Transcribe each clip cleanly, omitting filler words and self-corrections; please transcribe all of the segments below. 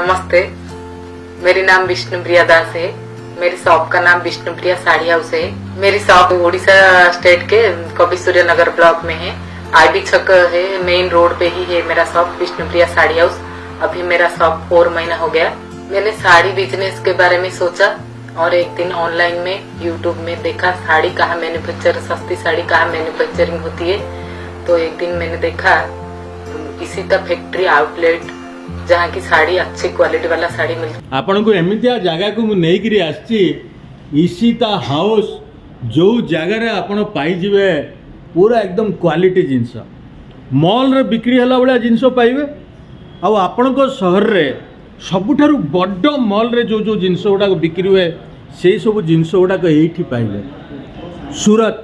नमस्ते, मेरी नाम विष्णुप्रिया दास है। मेरी शॉप का नाम विष्णुप्रिया साड़ी हाउस है। मेरी शॉप उड़ीसा स्टेट के कवि सूर्य नगर ब्लॉक में है। आईबी छक है, मेन रोड पे ही है मेरा शॉप विष्णुप्रिया साड़ी हाउस। अभी मेरा शॉप 4 महीना हो गया। मैंने साड़ी बिजनेस के बारे में सोचा और एक दिन ऑनलाइन में यूट्यूब में देखा साड़ी कहाँ मैन्युफैक्चर, सस्ती साड़ी कहाँ मैन्युफैक्चरिंग होती है। तो एक दिन मैंने देखा इसीता फैक्ट्री आउटलेट जहाँ की साड़ी अच्छी क्वालिटी वाला साड़ी मिलती। आपन को एमितिया जगह को नहीं करी आछि इसीता हाउस जो जगह रे आपन पाई जिवे पूरा एकदम क्वालिटी जिंस मॉल रे बिक्री हला बळा जिंस पाइबे। आ आपन को शहर रे सबुठारु बड्ड मॉल रे जो जो जिंस गुडा बिक्री हुए से सब जिंस गुडा एठी पाइबे। सूरत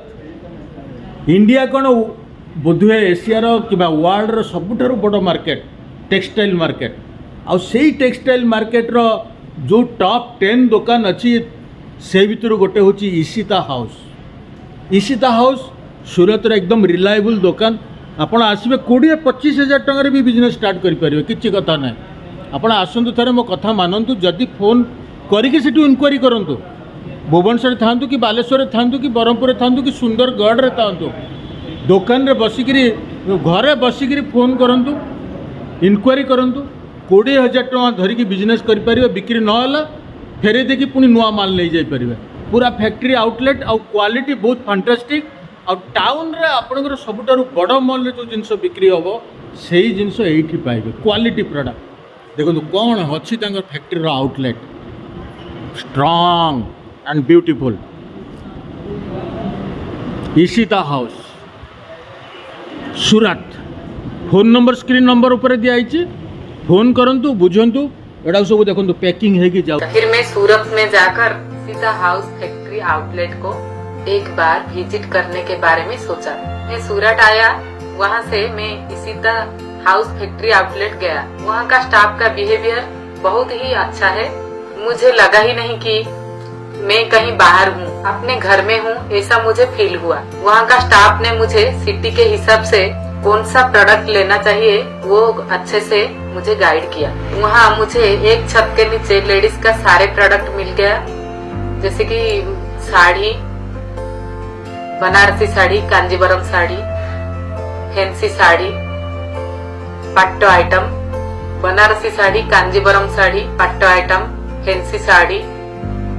इंडिया कौन बोधुए एशियार कि वर्ल्ड सबुठारु बड़ मार्केट टेक्सटाइल मार्केट। आ सेई टेक्सटाइल मार्केट रो जो टॉप 10 दुकान अच्छी से भितर गोटे हूँ इशिता हाउस। इशिता हाउस सूरत रे एकदम रिलायबल दुकान। आपण आसबे 20-25 हजार टंकार भी बिजनेस स्टार्ट करें किसी कथा ना। आपण आसतु थे मो कथा मानतु जदि फोन करके इनक्वारी करूँ भुवनेश्वर था कि बालेश्वर था कि ब्रह्मपुर था कि सुंदरगढ़ रे था दुकान रे बसिकी घरे बसिकी फोन करूँ इनक्वारी करूँ 20,000 टଙ୍କା धरिकी बिजनेस करें। बिक्री नहला फेरे देखी पुणी नुआ माल नहीं जापर। पूरा फैक्ट्री आउटलेट आउ क्वालिटी बहुत फैंटास्टिक। आ टाउन रे आपनकर सबुठारु बड़ मॉल रे जो जिनस बिक्री हम से जिनस एठी पाइबे क्वालिटी प्रोडक्ट। देखो कौन अच्छी फैक्ट्री रो outlet strong and beautiful Ishita house Surat. Phone number screen number ऊपर दिखाई फोन करंतु बुझंतु एडा सब देखंतु पैकिंग है कि जाओ। फिर मैं सूरत में जाकर इशिता हाउस फैक्ट्री आउटलेट को एक बार विजिट करने के बारे में सोचा। मैं सूरत आया, वहाँ से मैं इशिता हाउस फैक्ट्री आउटलेट गया। वहाँ का स्टाफ का बिहेवियर बहुत ही अच्छा है। मुझे लगा ही नहीं कि मैं कहीं बाहर हूँ, अपने घर में हूँ, ऐसा मुझे फील हुआ। वहाँ का स्टाफ ने मुझे सिटी के हिसाब से कौन सा प्रोडक्ट लेना चाहिए वो अच्छे से मुझे गाइड किया। वहाँ मुझे एक छत के नीचे लेडीज का सारे प्रोडक्ट मिल गया, जैसे कि साड़ी, बनारसी साड़ी, कांजीवरम साड़ी, फैंसी साड़ी, पट्टो आइटम, बनारसी साड़ी, कांजीवरम साड़ी, पट्टो item, fancy sari,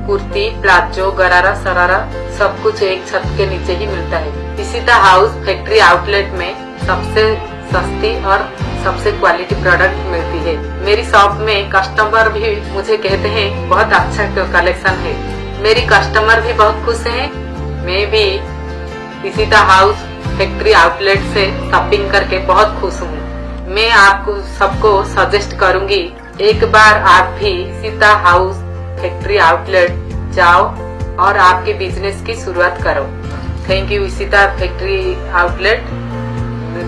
kurti, palazzo, गरारा, सरारा, सब कुछ एक छत के नीचे ही मिलता है। इशिता हाउस फैक्ट्री आउटलेट में सबसे सस्ती और सबसे क्वालिटी प्रोडक्ट मिलती है। मेरी शॉप में कस्टमर भी मुझे कहते हैं बहुत अच्छा कलेक्शन है। मेरी कस्टमर भी बहुत खुश हैं। मैं भी इशिता हाउस फैक्ट्री आउटलेट से शॉपिंग करके बहुत खुश हूँ। मैं आपको सबको सजेस्ट करूंगी एक बार आप भी इशिता हाउस फैक्ट्री आउटलेट जाओ और आपके बिजनेस की शुरुआत करो। Thank you Ishita factory outlet,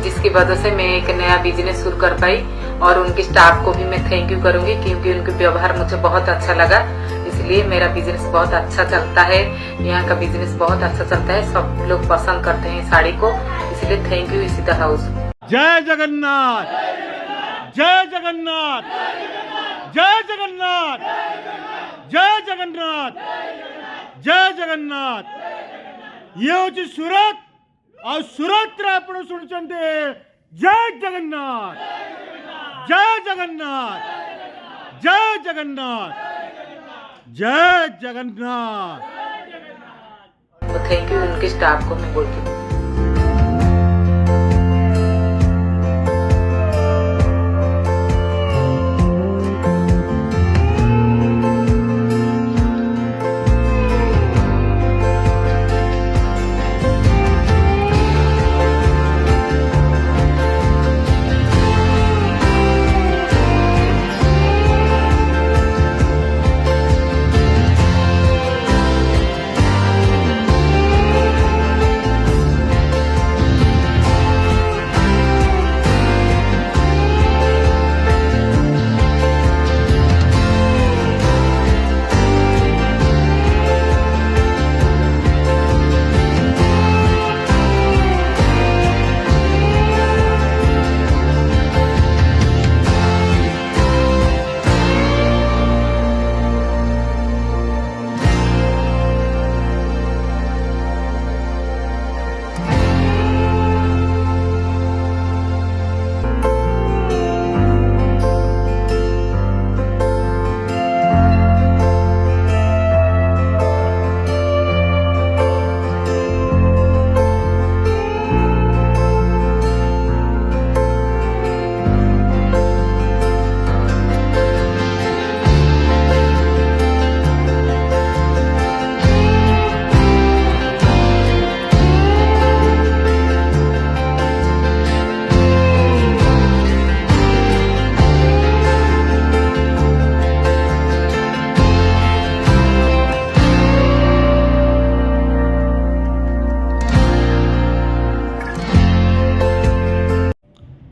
जिसकी वजह से मैं एक नया बिजनेस शुरू कर पाई। और उनके स्टाफ को भी मैं थैंक यू करूंगी क्योंकि उनके व्यवहार मुझे बहुत अच्छा लगा, इसलिए मेरा बिजनेस बहुत अच्छा चलता है। यहाँ का बिजनेस बहुत अच्छा चलता है, सब लोग पसंद करते हैं साड़ी को, इसलिए थैंक यू इशिता हाउस। जय जगन्नाथ, जय जगन्नाथ, जय जगन्नाथ, जय जगन्नाथ, जय जगन्नाथ। ये होची सूरत और सूरत रे आपण सुनचंते जय जगन्नाथ, जय जगन्नाथ, जय जगन्नाथ, जय जगन्नाथ। तो थैंक यू उनके स्टाफ को मैं बोलती हूँ।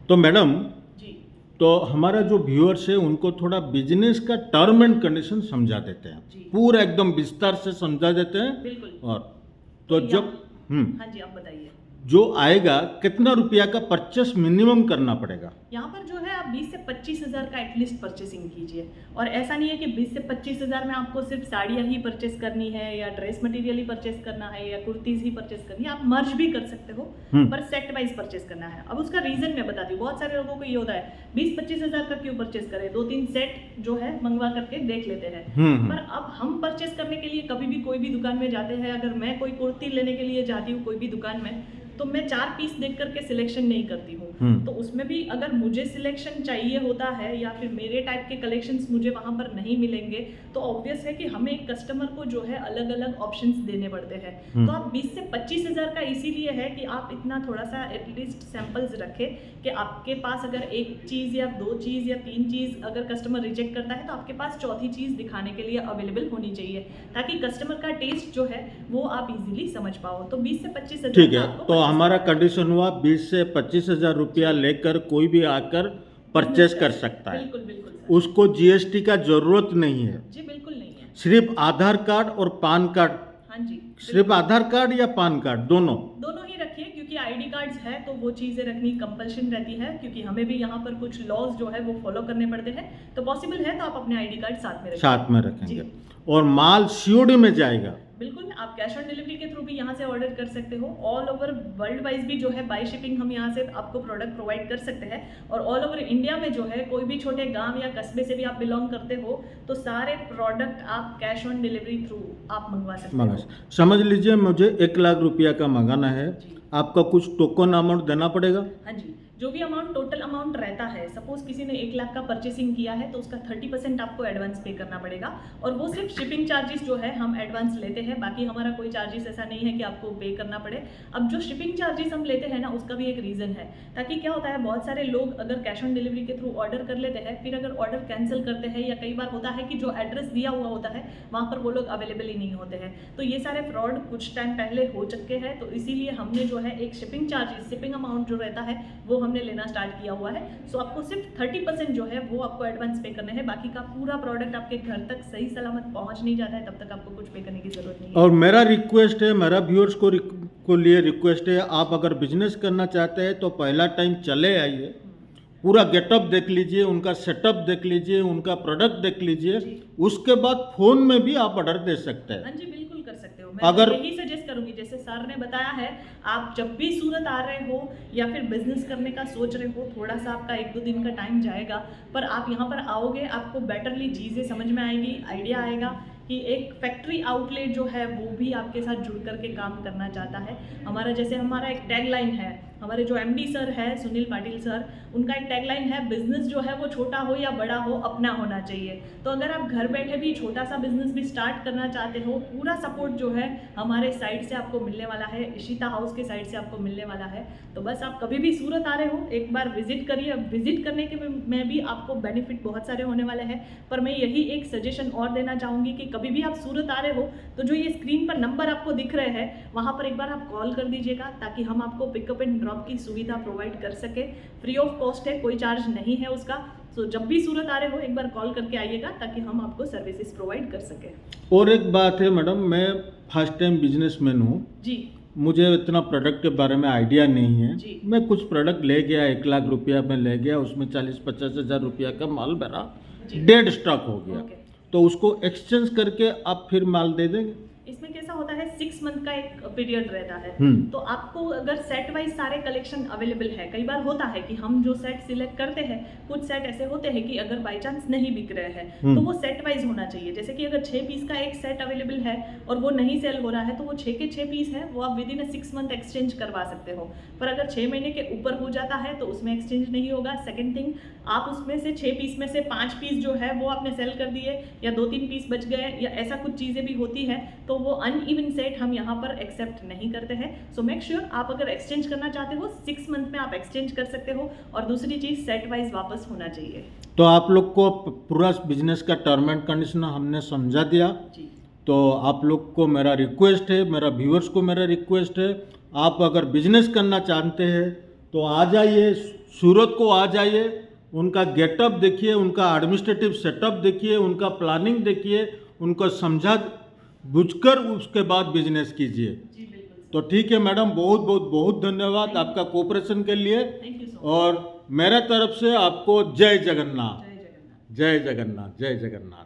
तो मैडम, जी तो हमारा जो व्यूअर्स है उनको थोड़ा बिजनेस का टर्म एंड कंडीशन समझा देते हैं, जी। पूरा एकदम विस्तार से समझा देते हैं। बिल्कुल। और तो या- जब हाँ जी, आप बताइए। जो आएगा कितना रुपया का परचेस मिनिमम करना पड़ेगा? यहाँ पर जो है आप 20 से 25 हज़ार का एटलीस्ट परचेसिंग कीजिए। और ऐसा नहीं है कि 20 से 25 हज़ार में आपको सिर्फ साड़ियाँ ही परचेस करनी है या ड्रेस मटेरियल ही परचेस करना है या कुर्तीज़ ही परचेस करनी है। आप मर्ज भी कर सकते हो, पर सेट वाइज परचेस करना है। अब उसका रीज़न मैं बताती हूँ। बहुत सारे लोगों को ये होता है 20-25 हज़ार का क्यों परचेस करें, 2-3 सेट जो है मंगवा करके देख लेते हैं। पर अब हम परचेस करने के लिए कभी भी कोई भी दुकान में जाते हैं, अगर मैं कोई कुर्ती लेने के लिए जाती हूँ कोई भी दुकान में, तो मैं 4 पीस देख करके सिलेक्शन नहीं करती हूँ। तो उसमें भी अगर मुझे सिलेक्शन चाहिए होता है या फिर मेरे टाइप के कलेक्शंस मुझे वहाँ पर नहीं मिलेंगे, तो ऑब्वियस है कि हमें एक कस्टमर को जो है अलग अलग ऑप्शंस देने पड़ते हैं। तो आप 20 से 25 हज़ार का इसीलिए है कि आप इतना थोड़ा सा एटलीस्ट सैंपल्स रखें कि आपके पास अगर एक चीज़ या 2 चीज़ या 3 चीज़ अगर कस्टमर रिजेक्ट करता है तो आपके पास चौथी चीज़ दिखाने के लिए अवेलेबल होनी चाहिए, ताकि कस्टमर का टेस्ट जो है वो आप इजीली समझ पाओ। तो 20 से 25 हज़ार ठीक है, तो हमारा कंडीशन हुआ 20 से 25 हज़ार रुपया लेकर कोई भी आकर परचेस कर सकता है। बिल्कुल बिल्कुल सर। उसको जीएसटी का जरूरत नहीं है, जी बिल्कुल नहीं है। सिर्फ आधार कार्ड और पान कार्ड। हाँ जी, सिर्फ आधार कार्ड या पान कार्ड, दोनों? दोनों ही रखिए, क्योंकि आईडी कार्ड्स है तो वो चीज़ें रखनी कंपल्शन रहती है, क्योंकि हमें भी यहाँ पर कुछ लॉज जो है वो फॉलो करने पड़ते हैं। तो पॉसिबल है तो आप अपने आईडी कार्ड साथ में रखिए। साथ में रखेंगे। जी। और माल सीओडी में जाएगा? बिल्कुल, आप कैश ऑन डिलीवरी के थ्रू भी यहाँ से ऑर्डर कर सकते हो। ऑल ओवर वर्ल्ड वाइज भी जो है बाय शिपिंग हम यहाँ से आपको प्रोडक्ट प्रोवाइड कर सकते हैं। और ऑल ओवर इंडिया में जो है कोई भी छोटे गांव या कस्बे से भी आप बिलोंग करते हो तो सारे प्रोडक्ट आप कैश ऑन डिलीवरी थ्रू आप मंगवा सकते हो। समझ लीजिए मुझे 1 लाख रुपया का मंगाना है, जी। आपका कुछ टोकन अमाउंट देना पड़ेगा? हाँ जी, जो भी अमाउंट टोटल अमाउंट रहता है, सपोज किसी ने 1 लाख का परचेसिंग किया है तो उसका 30% आपको एडवांस पे करना पड़ेगा। और वो सिर्फ शिपिंग चार्जेस जो है हम एडवांस लेते हैं, बाकी हमारा कोई चार्जेस ऐसा नहीं है कि आपको पे करना पड़े। अब जो शिपिंग चार्जेस हम लेते हैं ना, उसका भी एक रीज़न है, ताकि क्या होता है बहुत सारे लोग अगर कैश ऑन डिलीवरी के थ्रू ऑर्डर कर लेते हैं, फिर अगर ऑर्डर कैंसिल करते हैं या कई बार होता है कि जो एड्रेस दिया हुआ होता है वहाँ पर वो लोग अवेलेबल ही नहीं होते हैं। तो ये सारे फ्रॉड कुछ टाइम पहले हो चुके हैं, तो इसीलिए हमने जो है एक शिपिंग चार्जेस, शिपिंग अमाउंट जो रहता है वो हमने लेना स्टार्ट किया हुआ है। सो आपको सिर्फ 30% जो है वो आपको एडवांस पे करना है, बाकी का पूरा प्रोडक्ट आपके घर तक सही सलामत पहुंच नहीं जाता है तब तक आपको कुछ पे करने की जरूरत नहीं है। और मेरा रिक्वेस्ट है, मेरा व्यूअर्स को लिए रिक्वेस्ट है, आप अगर बिजनेस करना चाहते हैं तो पहला टाइम चले आइए, पूरा गेटअप देख लीजिए, उनका सेटअप देख लीजिए, उनका प्रोडक्ट देख लीजिए, उसके बाद फोन में भी आप ऑर्डर दे सकते हैं। हाँ जी, बिल्कुल कर सकते हो। मैं अगर यही सजेस्ट करूंगी, जैसे सर ने बताया है, आप जब भी सूरत आ रहे हो या फिर बिजनेस करने का सोच रहे हो, थोड़ा सा आपका 1-2 दिन का टाइम जाएगा, पर आप यहाँ पर आओगे आपको बेटरली चीज़ें समझ में आएगी, आइडिया आएगा कि एक फैक्ट्री आउटलेट जो है वो भी आपके साथ जुड़ करके काम करना चाहता है। हमारा एक टैगलाइन है, हमारे जो एमडी सर है सुनील पाटिल सर, उनका एक टैगलाइन है, बिजनेस जो है वो छोटा हो या बड़ा हो अपना होना चाहिए। तो अगर आप घर बैठे भी छोटा सा बिजनेस भी स्टार्ट करना चाहते हो, पूरा सपोर्ट जो है हमारे साइड से आपको मिलने वाला है, इशिता हाउस के साइड से आपको मिलने वाला है। तो बस आप कभी भी सूरत आ रहे हो एक बार विजिट करिए। विजिट करने के में भी आपको बेनिफिट बहुत सारे होने वाले हैं, पर मैं यही एक सजेशन और देना चाहूँगी कि कभी भी आप सूरत आ रहे हो तो जो ये स्क्रीन पर नंबर आपको दिख रहे हैं वहाँ पर एक बार आप कॉल कर दीजिएगा, ताकि हम आपको पिकअप एंड ड्रॉप की सुविधा प्रोवाइड कर सके। फ्री ऑफ कॉस्ट है, कोई चार्ज नहीं है उसका। सो जब भी सूरत आ रहे हो एक बार कॉल करके आइएगा, ताकि हम आपको सर्विसेज प्रोवाइड कर सके। और एक बात है मैडम, मैं फर्स्ट टाइम बिजनेसमैन हूँ जी, मुझे इतना प्रोडक्ट के बारे में आइडिया नहीं है। जी। मैं कुछ प्रोडक्ट ले गया, 1 लाख रुपया में ले गया, उसमें 40-50 हज़ार रुपया का माल मेरा डेड स्टॉक हो गया, ओके। तो उसको एक्सचेंज करके आप फिर माल दे देंगे? इसमें कैसा होता है, 6 मंथ का एक पीरियड रहता है। तो आपको अगर सेट वाइज सारे कलेक्शन अवेलेबल है, कई बार होता है कि हम जो सेट सिलेक्ट करते हैं, कुछ सेट ऐसे होते हैं कि अगर बाई चांस नहीं बिक रहे हैं तो वो सेट वाइज होना चाहिए। जैसे कि अगर 6 पीस का एक सेट अवेलेबल है और वो नहीं सेल हो रहा है तो वो 6 के 6 पीस है, वो आप विद इन 6 मंथ एक्सचेंज करवा सकते हो। पर अगर 6 महीने के ऊपर हो जाता है तो उसमें एक्सचेंज नहीं होगा। सेकेंड थिंग, आप उसमें से 6 पीस में से 5 पीस जो है वो आपने सेल कर दिए या 2-3 पीस बच गए या ऐसा कुछ चीज़ें भी होती है, तो वो अनइवन सेट हम यहाँ पर एक्सेप्ट नहीं करते हैं। सो मेक श्योर आप अगर एक्सचेंज करना चाहते हो 6 मंथ में आप एक्सचेंज कर सकते हो। और दूसरी चीज़, सेट वाइज वापस होना चाहिए। तो आप लोग को पूरा बिजनेस का टर्म एंड कंडीशन हमने समझा दिया। जी, तो आप लोग को मेरा रिक्वेस्ट है, मेरा व्यूअर्स को मेरा रिक्वेस्ट है, आप अगर बिजनेस करना चाहते हैं तो आ जाइए, सूरत को आ जाइए, उनका गेटअप देखिए, उनका एडमिनिस्ट्रेटिव सेटअप देखिए, उनका प्लानिंग देखिए, उनको समझा बुझकर उसके बाद बिजनेस कीजिए। जी बिल्कुल सर। तो ठीक है मैडम, बहुत बहुत बहुत धन्यवाद आपका कोऑपरेशन के लिए। Thank you so much. और मेरे तरफ से आपको जय जगन्नाथ, जय जगन्नाथ। जय जगन्नाथ, जय जगन्नाथ।